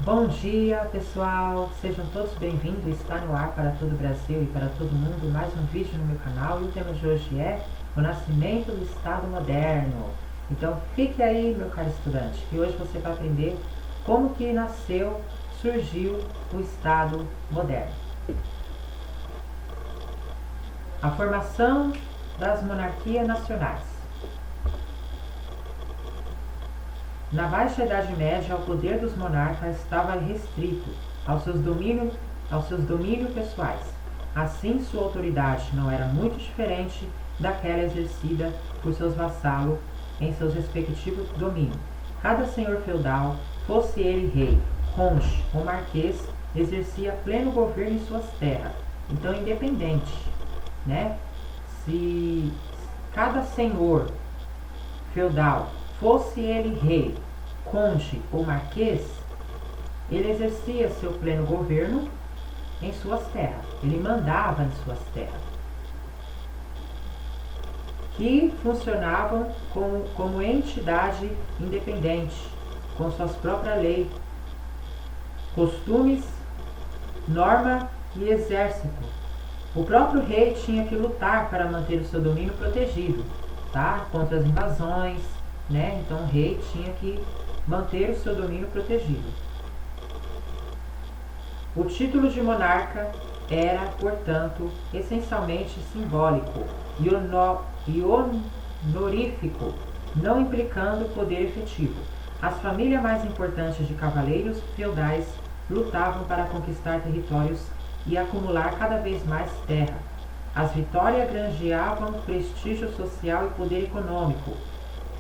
Bom dia, pessoal! Sejam todos bem-vindos. Está no ar para todo o Brasil e para todo mundo mais um vídeo no meu canal. E o tema de hoje é o nascimento do Estado moderno. Então fique aí, meu caro estudante, que hoje você vai aprender como que nasceu, surgiu o Estado moderno. A formação das monarquias nacionais. Na Baixa Idade Média, o poder dos monarcas estava restrito aos seus domínios pessoais. Assim, sua autoridade não era muito diferente daquela exercida por seus vassalos em seus respectivos domínios. Cada senhor feudal, fosse ele rei, conde ou marquês, exercia pleno governo em suas terras. Então, independente, né? Se cada senhor feudal, fosse ele rei, conde ou marquês, ele exercia seu pleno governo em suas terras. Ele mandava em suas terras, que funcionavam como entidade independente, com suas próprias leis, costumes, norma e exército. O próprio rei tinha que lutar para manter o seu domínio protegido, tá? Contra as invasões, né? Então o rei tinha que manter o seu domínio protegido. O título de monarca era, portanto, essencialmente simbólico e honorífico, não implicando poder efetivo. As famílias mais importantes de cavaleiros feudais lutavam para conquistar territórios e acumular cada vez mais terra. As vitórias granjeavam prestígio social e poder econômico,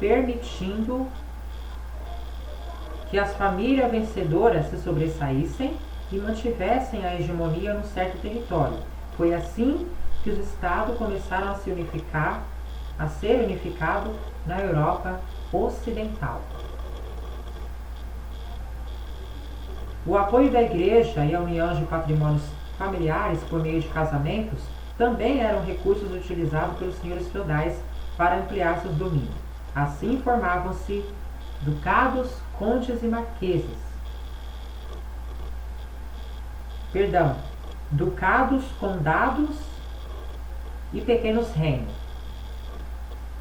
permitindo que as famílias vencedoras se sobressaíssem e mantivessem a hegemonia num certo território. Foi assim que os estados começaram a ser unificados na Europa Ocidental. O apoio da igreja e a união de patrimônios familiares por meio de casamentos também eram recursos utilizados pelos senhores feudais para ampliar seus domínios. Assim formavam-se ducados, condes e marqueses. Ducados, condados e pequenos reinos,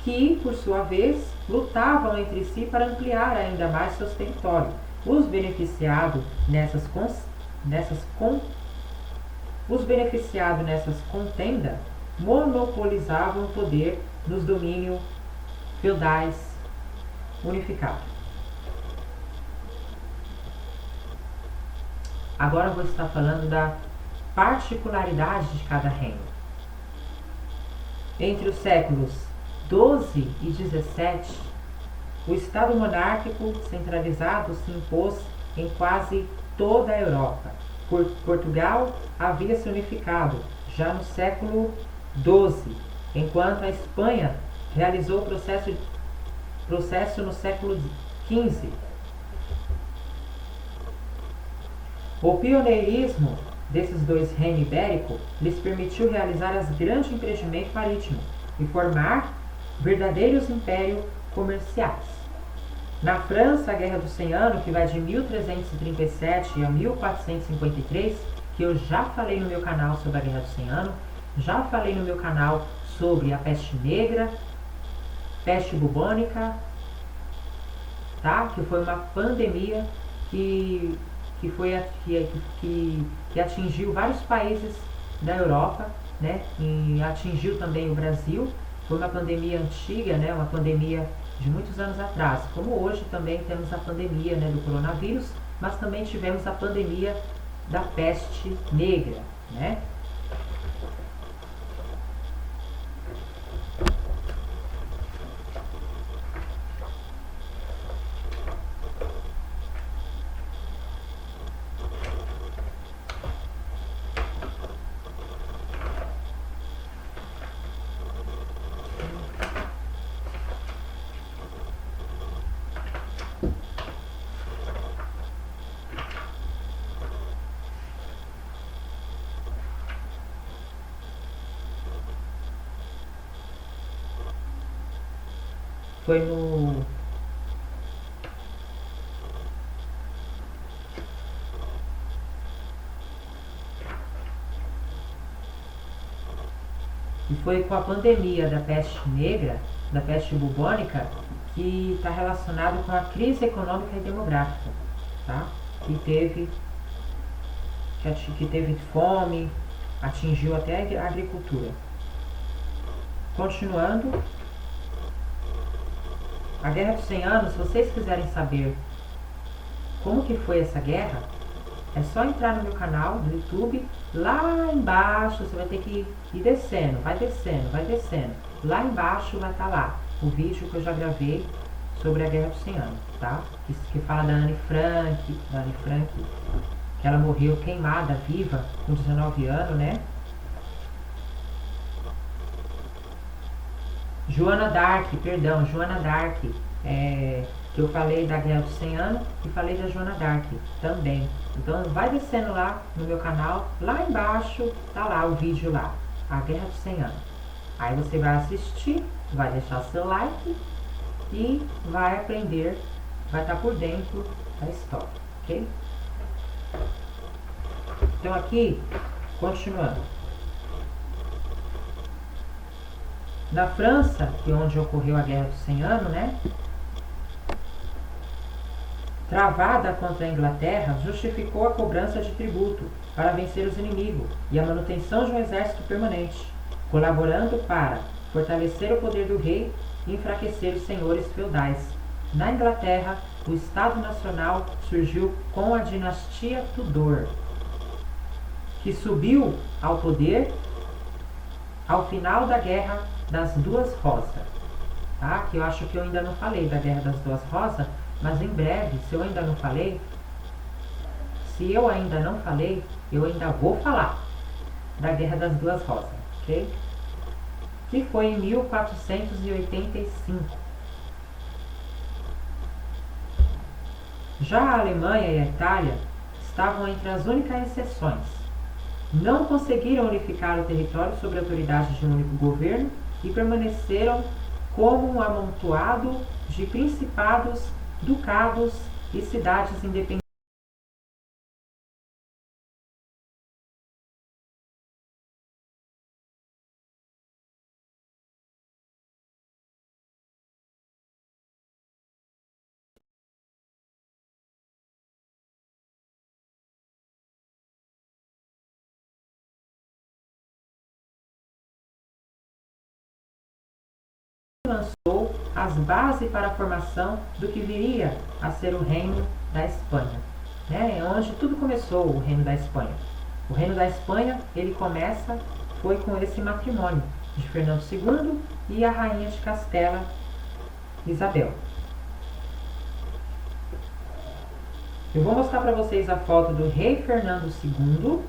que, por sua vez, lutavam entre si para ampliar ainda mais seus territórios. Os beneficiados nessas contendas monopolizavam o poder nos domínios feudais unificados. Agora eu vou estar falando da particularidade de cada reino. Entre os séculos XII e XVII, o Estado monárquico centralizado se impôs em quase toda a Europa. Portugal havia se unificado já no século XII, enquanto a Espanha realizou o processo no século XV. O pioneirismo desses dois reinos ibéricos lhes permitiu realizar as grandes empreendimentos marítimos e formar verdadeiros impérios comerciais. Na França, a Guerra dos 100 Anos, que vai de 1337 a 1453, que eu já falei no meu canal sobre a Guerra dos 100 Anos, já falei no meu canal sobre a peste negra, peste bubônica, tá? Que foi uma pandemia que atingiu vários países da Europa, né? E atingiu também o Brasil. Foi uma pandemia antiga, né? Uma pandemia de muitos anos atrás. Como hoje também temos a pandemia, né, do coronavírus, mas também tivemos a pandemia da peste negra, né? Foi no E foi com a pandemia da peste negra, da peste bubônica, que está relacionado com a crise econômica e demográfica, tá? Que teve fome, atingiu até a agricultura. Continuando, a Guerra dos 100 Anos, se vocês quiserem saber como que foi essa guerra, é só entrar no meu canal do YouTube, lá embaixo você vai ter que ir descendo, vai descendo, vai descendo. Lá embaixo vai estar lá o vídeo que eu já gravei sobre a Guerra dos 100 Anos, tá? Que fala da Anne Frank, que ela morreu queimada, viva, com 19 anos, né? Joana d'Arc, que eu falei da Guerra dos 100 Anos e falei da Joana d'Arc também. Então vai descendo lá no meu canal, lá embaixo tá lá o vídeo lá, a Guerra dos 100 Anos. Aí você vai assistir, vai deixar seu like e vai aprender, vai estar por dentro da história, ok? Então aqui, continuando. Na França, que é onde ocorreu a Guerra dos 100 Anos, né? Travada contra a Inglaterra, justificou a cobrança de tributo para vencer os inimigos e a manutenção de um exército permanente, colaborando para fortalecer o poder do rei e enfraquecer os senhores feudais. Na Inglaterra, o Estado Nacional surgiu com a dinastia Tudor, que subiu ao poder ao final da Guerra das Duas Rosas, tá? Que eu acho que eu ainda não falei da Guerra das Duas Rosas, mas em breve, se eu ainda não falei, eu ainda vou falar da Guerra das Duas Rosas, ok? Que foi em 1485. Já a Alemanha e a Itália estavam entre as únicas exceções. Não conseguiram unificar o território sob a autoridade de um único governo e permaneceram como um amontoado de principados, ducados e cidades independentes. Lançou as bases para a formação do que viria a ser o Reino da Espanha, né? Onde tudo começou, o Reino da Espanha. O Reino da Espanha, foi com esse matrimônio de Fernando II e a Rainha de Castela, Isabel. Eu vou mostrar para vocês a foto do rei Fernando II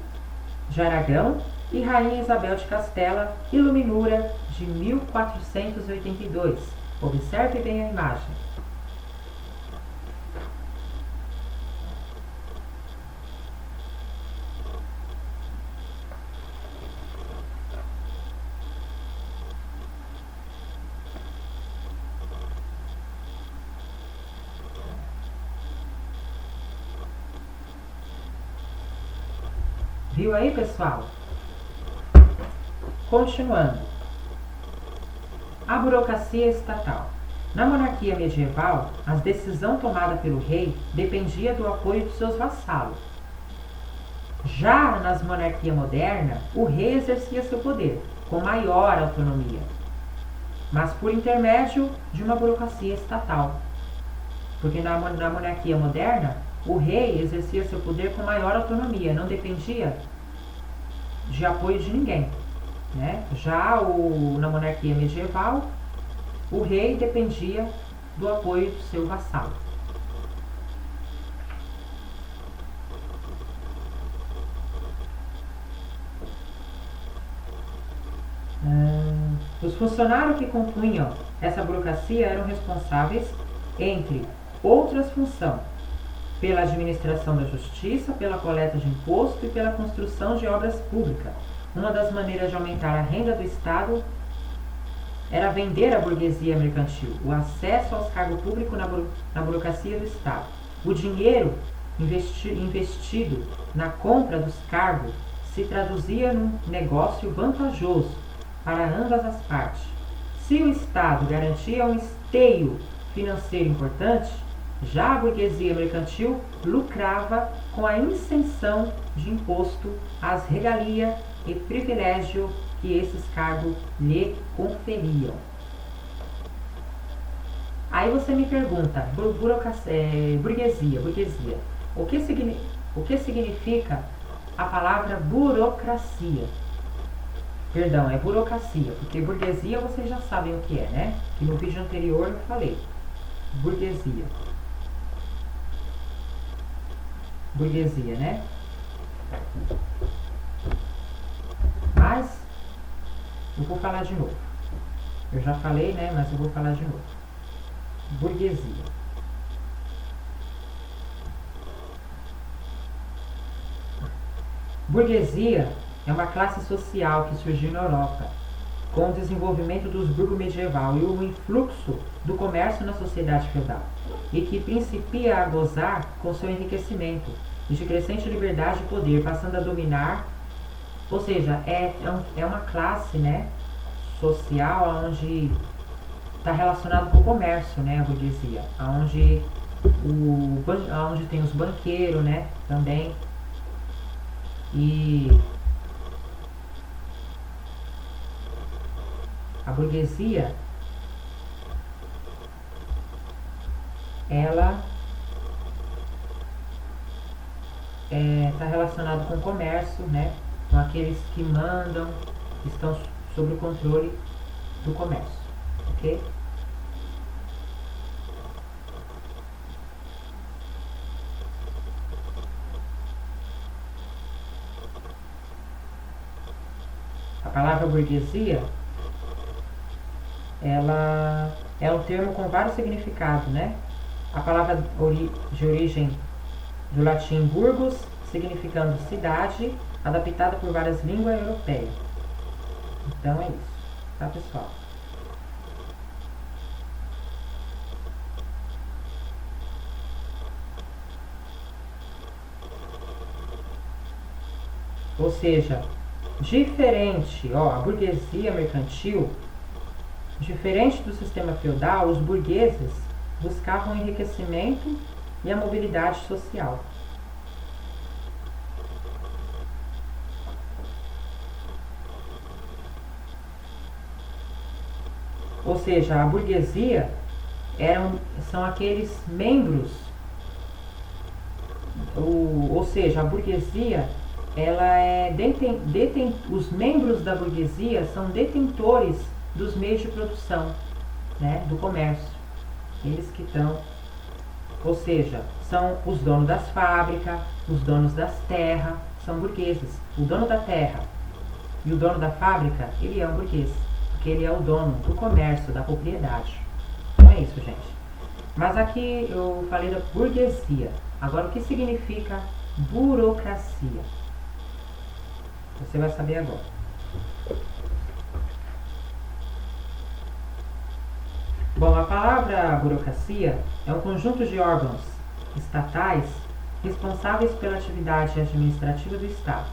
de Aragão e Rainha Isabel de Castela, iluminura de 1482. Observe bem a imagem. Viu aí, pessoal? Continuando. A burocracia estatal. Na monarquia medieval, a decisão tomada pelo rei dependia do apoio de seus vassalos. Já nas monarquias modernas, o rei exercia seu poder com maior autonomia, mas por intermédio de uma burocracia estatal. Porque na monarquia moderna, o rei exercia seu poder com maior autonomia, não dependia de apoio de ninguém, né? Já na monarquia medieval, o rei dependia do apoio do seu vassalo. Os funcionários que compunham essa burocracia eram responsáveis, entre outras funções, pela administração da justiça, pela coleta de imposto e pela construção de obras públicas. Uma das maneiras de aumentar a renda do Estado era vender à burguesia mercantil o acesso aos cargos públicos na burocracia do Estado. O dinheiro investido na compra dos cargos se traduzia num negócio vantajoso para ambas as partes. Se o Estado garantia um esteio financeiro importante, já a burguesia mercantil lucrava com a isenção de imposto às regalias e privilégio que esses cargos lhe conferiam. Aí você me pergunta, burguesia. O que significa a palavra burocracia? Perdão, é burocracia, porque burguesia vocês já sabem o que é, né? Que no vídeo anterior eu falei. Burguesia, né? Mas eu vou falar de novo. Eu já falei, né? Mas eu vou falar de novo. Burguesia. Burguesia é uma classe social que surgiu na Europa, com o desenvolvimento dos burgos medieval e o influxo do comércio na sociedade feudal, e que principia a gozar com seu enriquecimento e de crescente liberdade e poder, passando a dominar, ou seja, é uma classe, né, social onde está relacionado com o comércio, né, a burguesia, onde tem os banqueiros, né, também, e a burguesia, ela está relacionada com o comércio, né, com aqueles que mandam, que estão sob o controle do comércio, ok? A palavra burguesia, ela é um termo com vários significados, né? A palavra de origem do latim burgos, significando cidade, adaptada por várias línguas europeias. Então é isso, tá, pessoal? Ou seja, diferente, a burguesia mercantil, diferente do sistema feudal, os burgueses buscavam o enriquecimento e a mobilidade social. Ou seja, a burguesia são aqueles membros, ou seja, a burguesia, os membros da burguesia são detentores dos meios de produção, né, do comércio. Eles que estão, ou seja, são os donos das fábricas, os donos das terras, são burgueses. O dono da terra e o dono da fábrica, ele é um burguês, porque ele é o dono do comércio, da propriedade. Então é isso, gente. Mas aqui eu falei da burguesia. Agora, o que significa burocracia? Você vai saber agora. Bom, a palavra burocracia é um conjunto de órgãos estatais responsáveis pela atividade administrativa do Estado.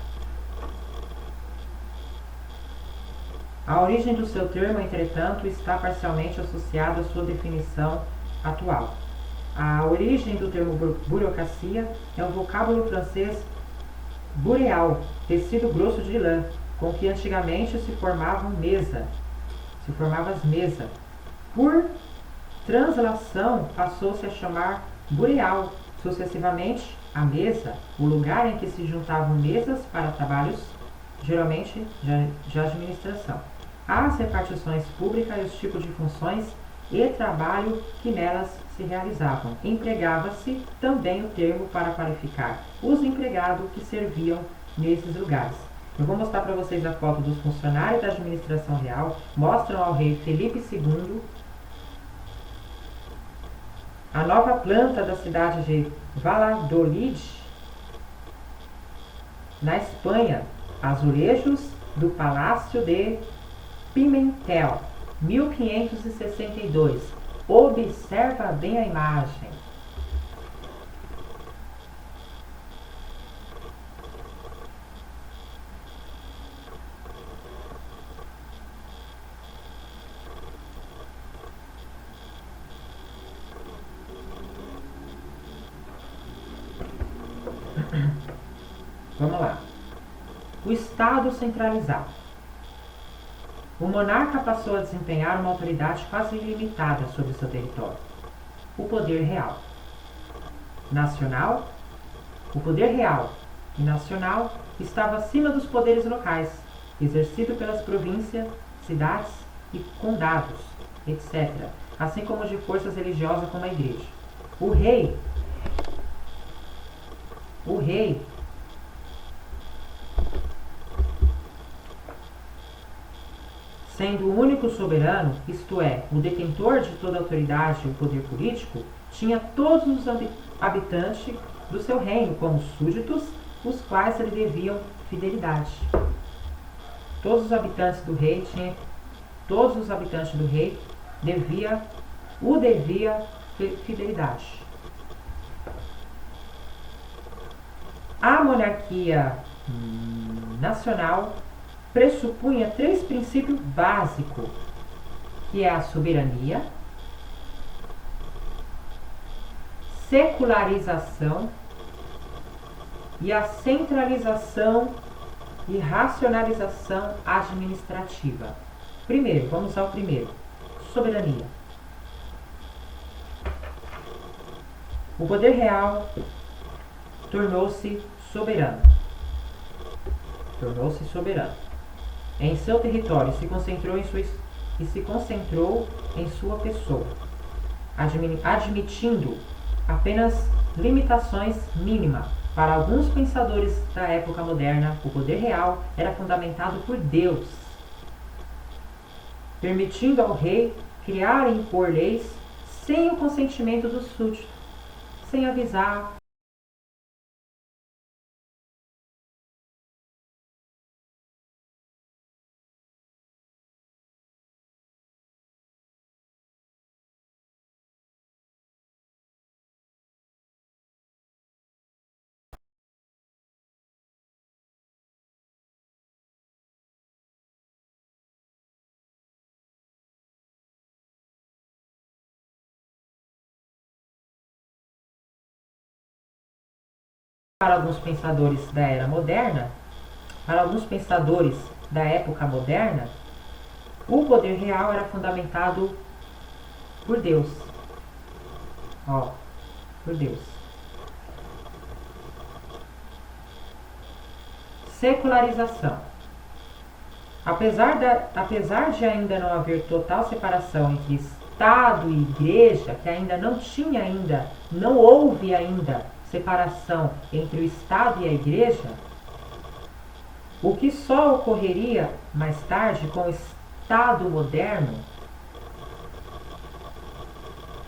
A origem do seu termo, entretanto, está parcialmente associada à sua definição atual. A origem do termo burocracia é o vocábulo francês bureau, tecido grosso de lã, com que antigamente se formava as mesas. Por translação, passou-se a chamar bureau. Sucessivamente, a mesa, o lugar em que se juntavam mesas para trabalhos, geralmente de administração. As repartições públicas e os tipos de funções e trabalho que nelas se realizavam. Empregava-se também o termo para qualificar os empregados que serviam nesses lugares. Eu vou mostrar para vocês a foto dos funcionários da administração real. Mostram ao rei Felipe II a nova planta da cidade de Valladolid, na Espanha, azulejos do Palácio de Pimentel, 1562. Observa bem a imagem. Vamos lá. O Estado centralizado. O monarca passou a desempenhar uma autoridade quase ilimitada sobre seu território. O poder real. Nacional. O poder real e nacional estava acima dos poderes locais, exercido pelas províncias, cidades e condados, etc., assim como de forças religiosas como a igreja. O rei, sendo o único soberano, isto é, o detentor de toda a autoridade e o poder político, tinha todos os habitantes do seu reino como súditos, os quais lhe deviam fidelidade. Todos os habitantes do rei devia fidelidade. A monarquia nacional pressupunha 3 princípios básicos, que é a soberania, secularização e a centralização e racionalização administrativa. Primeiro, vamos ao primeiro. Soberania. O poder real tornou-se soberano. Em seu território se concentrou em sua pessoa, admitindo apenas limitações mínimas. Para alguns pensadores da época moderna, o poder real era fundamentado por Deus, permitindo ao rei criar e impor leis sem o consentimento dos súditos, sem avisar. Para alguns pensadores da era moderna, para alguns pensadores da época moderna, o poder real era fundamentado por Deus. Por Deus. Secularização. Apesar de ainda não haver total separação entre Estado e Igreja, que ainda não houve ainda separação entre o Estado e a Igreja, o que só ocorreria mais tarde com o Estado moderno,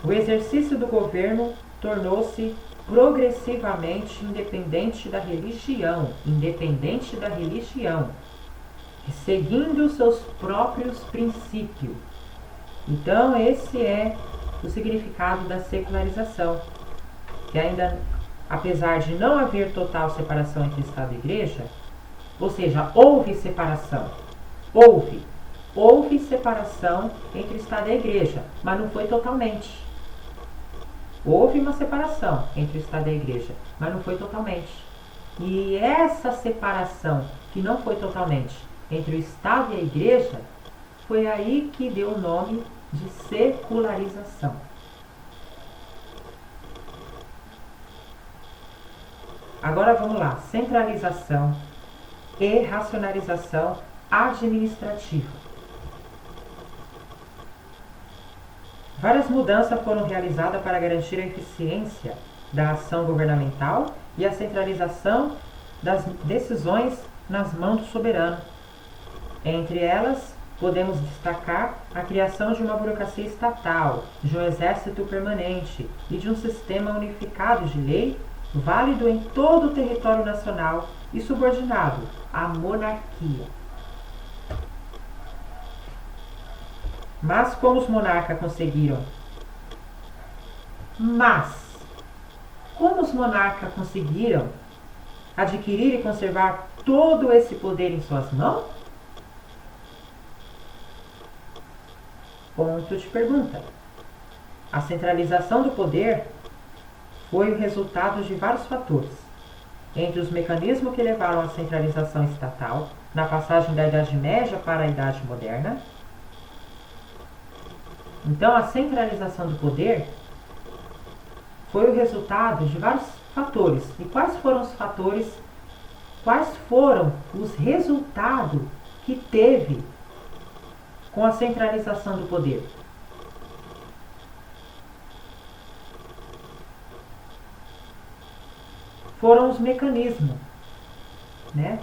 o exercício do governo tornou-se progressivamente independente da religião, seguindo seus próprios princípios. Então, esse é o significado da secularização, que ainda, apesar de não haver total separação entre Estado e Igreja, ou seja, houve separação, houve separação entre Estado e Igreja, mas não foi totalmente. Houve uma separação entre o Estado e a Igreja, mas não foi totalmente. E essa separação, que não foi totalmente, entre o Estado e a Igreja, foi aí que deu o nome de secularização. Agora vamos lá, centralização e racionalização administrativa. Várias mudanças foram realizadas para garantir a eficiência da ação governamental e a centralização das decisões nas mãos do soberano. Entre elas, podemos destacar a criação de uma burocracia estatal, de um exército permanente e de um sistema unificado de lei válido em todo o território nacional e subordinado à monarquia. Mas como os monarcas conseguiram adquirir e conservar todo esse poder em suas mãos? Ponto de pergunta. A centralização do poder foi o resultado de vários fatores. entre os mecanismos que levaram à centralização estatal na passagem da Idade Média para a Idade Moderna. Então, a centralização do poder foi o resultado de vários fatores. E quais foram os fatores? Quais foram os resultados que teve com a centralização do poder? Foram os mecanismos, né?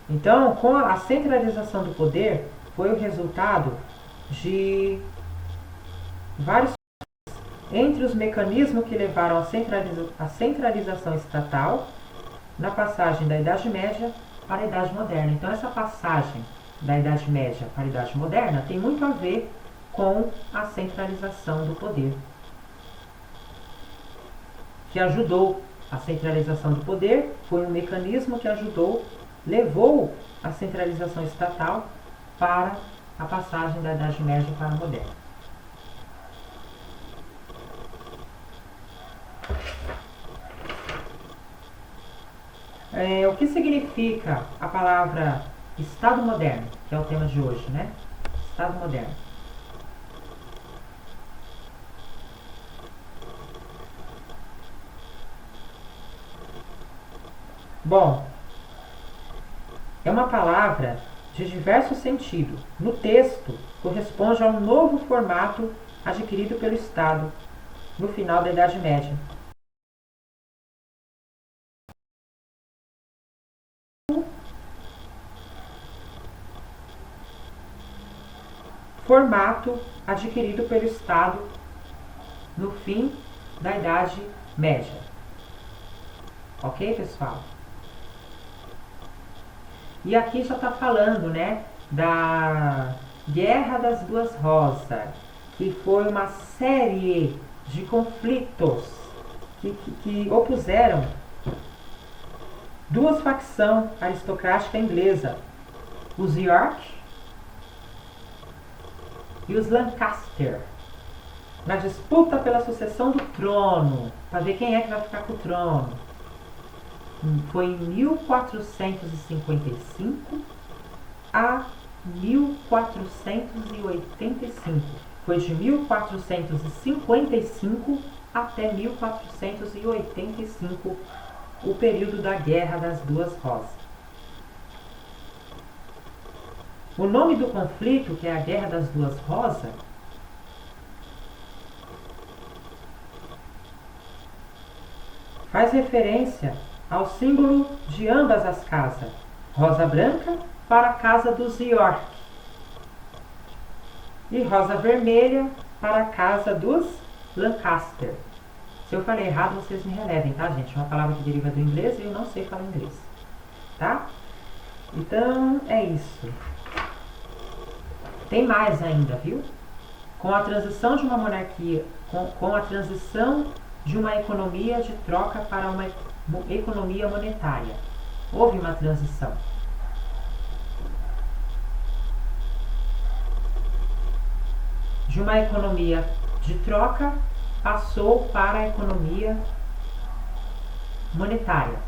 Então, com a centralização do poder, foi o resultado de vários entre os mecanismos que levaram à centralização estatal na passagem da Idade Média para a Idade Moderna. Então, essa passagem da Idade Média para a Idade Moderna tem muito a ver com a centralização do poder, que ajudou a centralização do poder, foi um mecanismo que ajudou, levou a centralização estatal para a passagem da Idade Média para a Moderna. O que significa a palavra Estado Moderno, que é o tema de hoje, né? Estado Moderno. Bom, é uma palavra de diverso sentido. No texto, corresponde a um novo formato adquirido pelo Estado no final da Idade Média. Formato adquirido pelo Estado no fim da Idade Média. Ok, pessoal? E aqui já está falando, né, da Guerra das Duas Rosas, que foi uma série de conflitos que opuseram duas facções aristocráticas inglesas, os York e os Lancaster, na disputa pela sucessão do trono, para ver quem é que vai ficar com o trono. Foi em 1455 a 1485. Foi de 1455 até 1485, o período da Guerra das Duas Rosas. O nome do conflito, que é a Guerra das Duas Rosas, faz referência ao símbolo de ambas as casas. Rosa branca para a casa dos York e rosa vermelha para a casa dos Lancaster. Se eu falei errado, vocês me relevem, tá, gente? É uma palavra que deriva do inglês e eu não sei falar inglês, tá? Então, é isso. Tem mais ainda, viu? Com a transição de uma monarquia, com a transição de uma economia de troca para uma economia monetária, houve uma transição. De uma economia de troca passou para a economia monetária.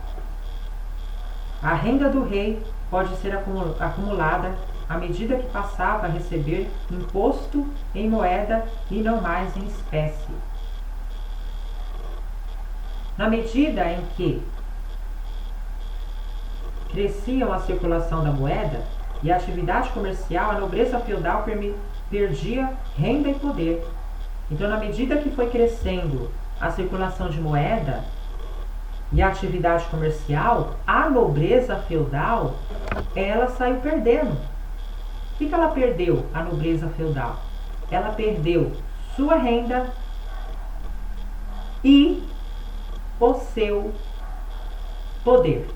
A renda do rei pode ser acumulada à medida que passava a receber imposto em moeda e não mais em espécie. Na medida em que cresciam a circulação da moeda e a atividade comercial, a nobreza feudal perdia renda e poder. Então, na medida que foi crescendo a circulação de moeda e a atividade comercial, a nobreza feudal, ela saiu perdendo. O que ela perdeu, a nobreza feudal? Ela perdeu sua renda e o seu poder.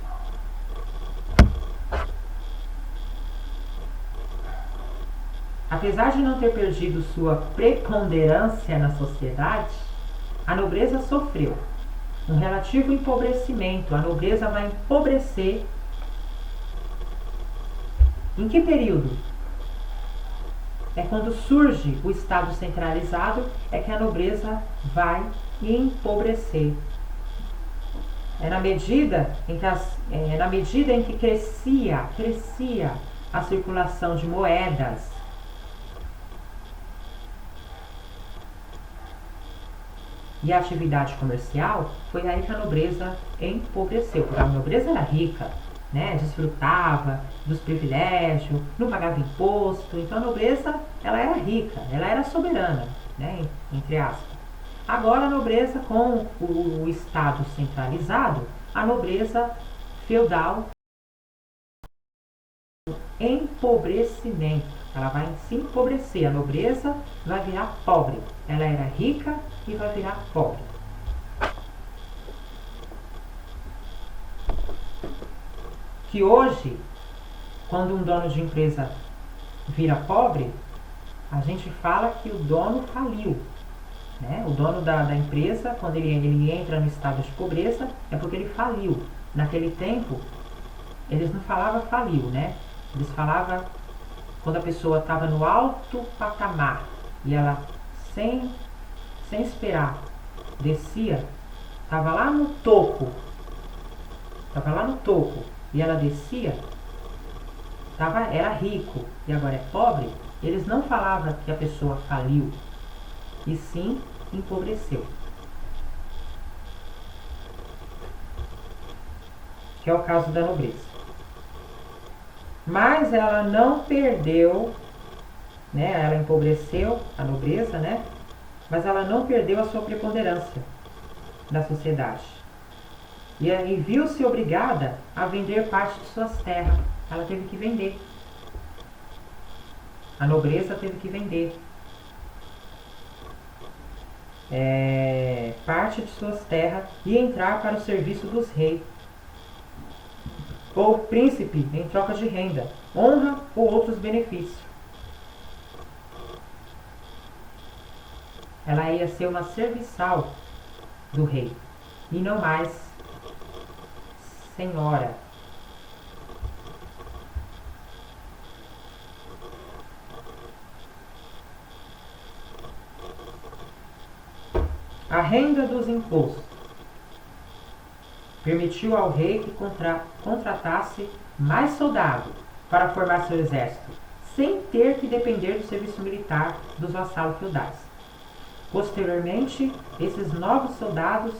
Apesar de não ter perdido sua preponderância na sociedade, a nobreza sofreu um relativo empobrecimento. A nobreza vai empobrecer. Em que período? É quando surge o Estado centralizado, é que a nobreza vai empobrecer. Na medida em que crescia a circulação de moedas e a atividade comercial, foi aí que a nobreza empobreceu, porque a nobreza era rica, né? Desfrutava dos privilégios, não pagava imposto, então a nobreza ela era rica, ela era soberana, né? Entre aspas. Agora a nobreza, com o Estado centralizado, a nobreza feudal, empobrecimento. Ela vai se empobrecer, a nobreza vai virar pobre. Ela era rica e vai virar pobre. Que hoje, quando um dono de empresa vira pobre, a gente fala que o dono faliu. Né? O dono da empresa, quando ele entra no estado de pobreza, é porque ele faliu. Naquele tempo, eles não falavam faliu, né? Eles falavam quando a pessoa estava no alto patamar e ela, sem esperar, descia, estava lá no topo, e ela descia, era rico e agora é pobre, eles não falavam que a pessoa faliu, e sim empobreceu. Que é o caso da nobreza. Mas ela não perdeu, né? Ela empobreceu a nobreza, né? Mas ela não perdeu a sua preponderância na sociedade. E viu-se obrigada a vender parte de suas terras. Ela teve que vender. A nobreza teve que vender parte de suas terras e entrar para o serviço dos reis ou príncipe em troca de renda, honra ou outros benefícios. Ela ia ser uma serviçal do rei e não mais senhora. A renda dos impostos permitiu ao rei que contratasse mais soldados para formar seu exército, sem ter que depender do serviço militar dos vassalos feudais. Posteriormente, esses novos soldados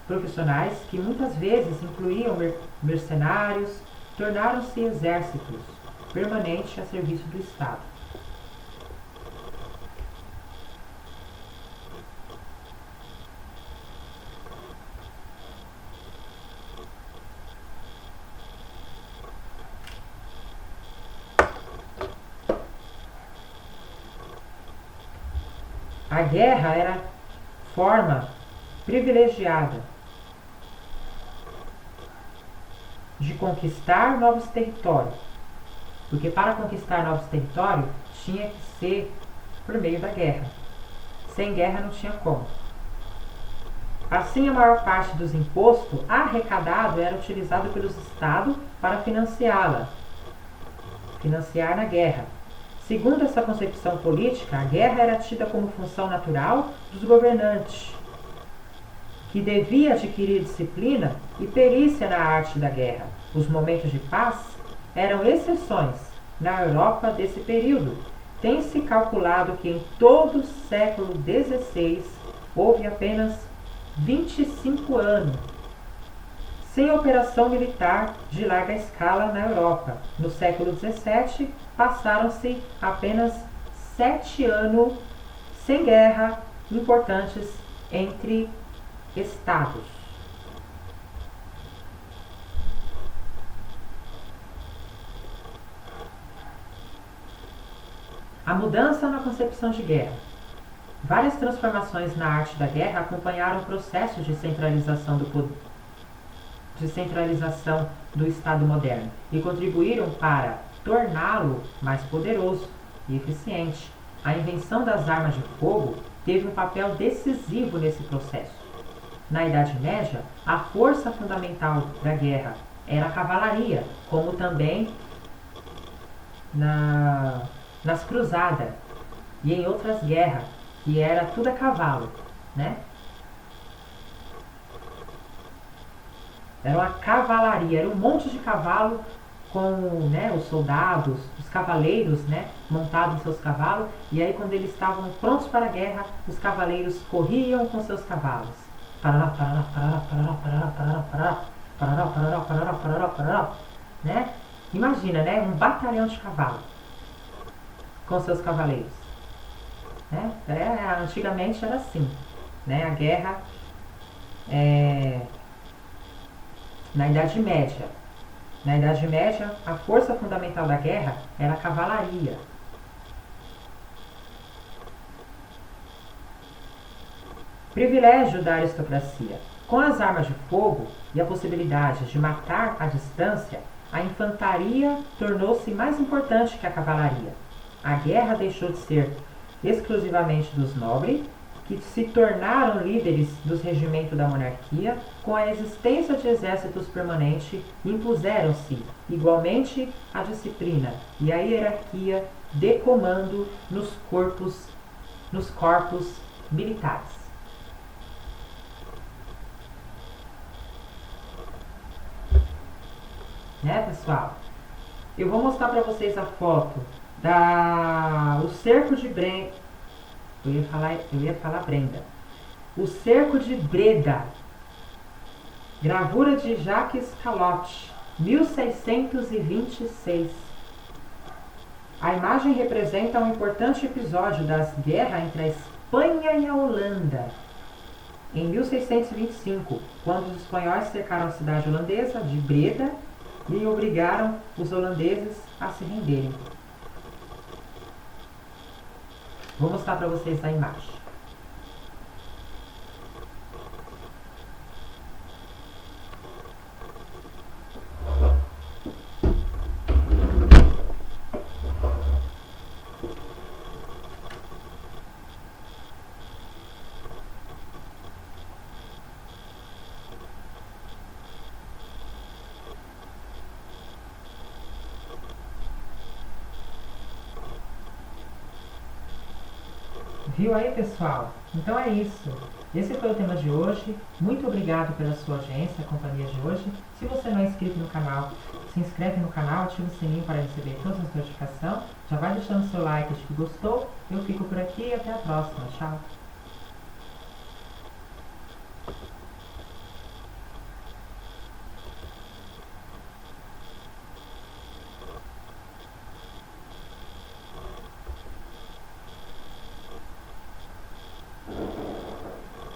profissionais, que muitas vezes incluíam mercenários, tornaram-se exércitos permanentes a serviço do Estado. A guerra era forma privilegiada de conquistar novos territórios, porque para conquistar novos territórios tinha que ser por meio da guerra. Sem guerra não tinha como. Assim, a maior parte dos impostos arrecadados era utilizado pelos estados para financiar na guerra. Segundo essa concepção política, a guerra era tida como função natural dos governantes, que devia adquirir disciplina e perícia na arte da guerra. Os momentos de paz eram exceções na Europa desse período. Tem-se calculado que em todo o século XVI houve apenas 25 anos sem operação militar de larga escala na Europa. No século XVII, passaram-se apenas 7 anos sem guerra importantes entre estados. A mudança na concepção de guerra. Várias transformações na arte da guerra acompanharam o processo de centralização do Estado moderno e contribuíram para torná-lo mais poderoso e eficiente. A invenção das armas de fogo teve um papel decisivo nesse processo. Na Idade Média, a força fundamental da guerra era a cavalaria, como também nas cruzadas e em outras guerras, que era tudo a cavalo, né? Era uma cavalaria, era um monte de cavalo com, né, os soldados, os cavaleiros, né, montados em seus cavalos. E aí, quando eles estavam prontos para a guerra, os cavaleiros corriam com seus cavalos. Parará, parará, parará, parará, parará, parará, parará, parará, parará, parará, parará, parará, né? Imagina, né, um batalhão de cavalos com seus cavaleiros. Né? Antigamente era assim, né? A guerra na Idade Média. Na Idade Média, a força fundamental da guerra era a cavalaria. Privilégio da aristocracia. Com as armas de fogo e a possibilidade de matar à distância, a infantaria tornou-se mais importante que a cavalaria. A guerra deixou de ser exclusivamente dos nobres, que se tornaram líderes dos regimentos da monarquia. Com a existência de exércitos permanentes, impuseram-se igualmente a disciplina e a hierarquia de comando nos corpos militares. Né, pessoal? Eu vou mostrar para vocês a foto o cerco de Brenda. Eu ia falar Brenda. O cerco de Breda. Gravura de Jacques Calotte, 1626. A imagem representa um importante episódio das guerras entre a Espanha e a Holanda. Em 1625, quando os espanhóis cercaram a cidade holandesa de Breda e obrigaram os holandeses a se renderem. Vou mostrar para vocês a imagem. Viu aí, pessoal? Então é isso. Esse foi o tema de hoje. Muito obrigado pela sua audiência, a companhia de hoje. Se você não é inscrito no canal, se inscreve no canal, ativa o sininho para receber todas as notificações. Já vai deixando seu like de que gostou. Eu fico por aqui e até a próxima. Tchau!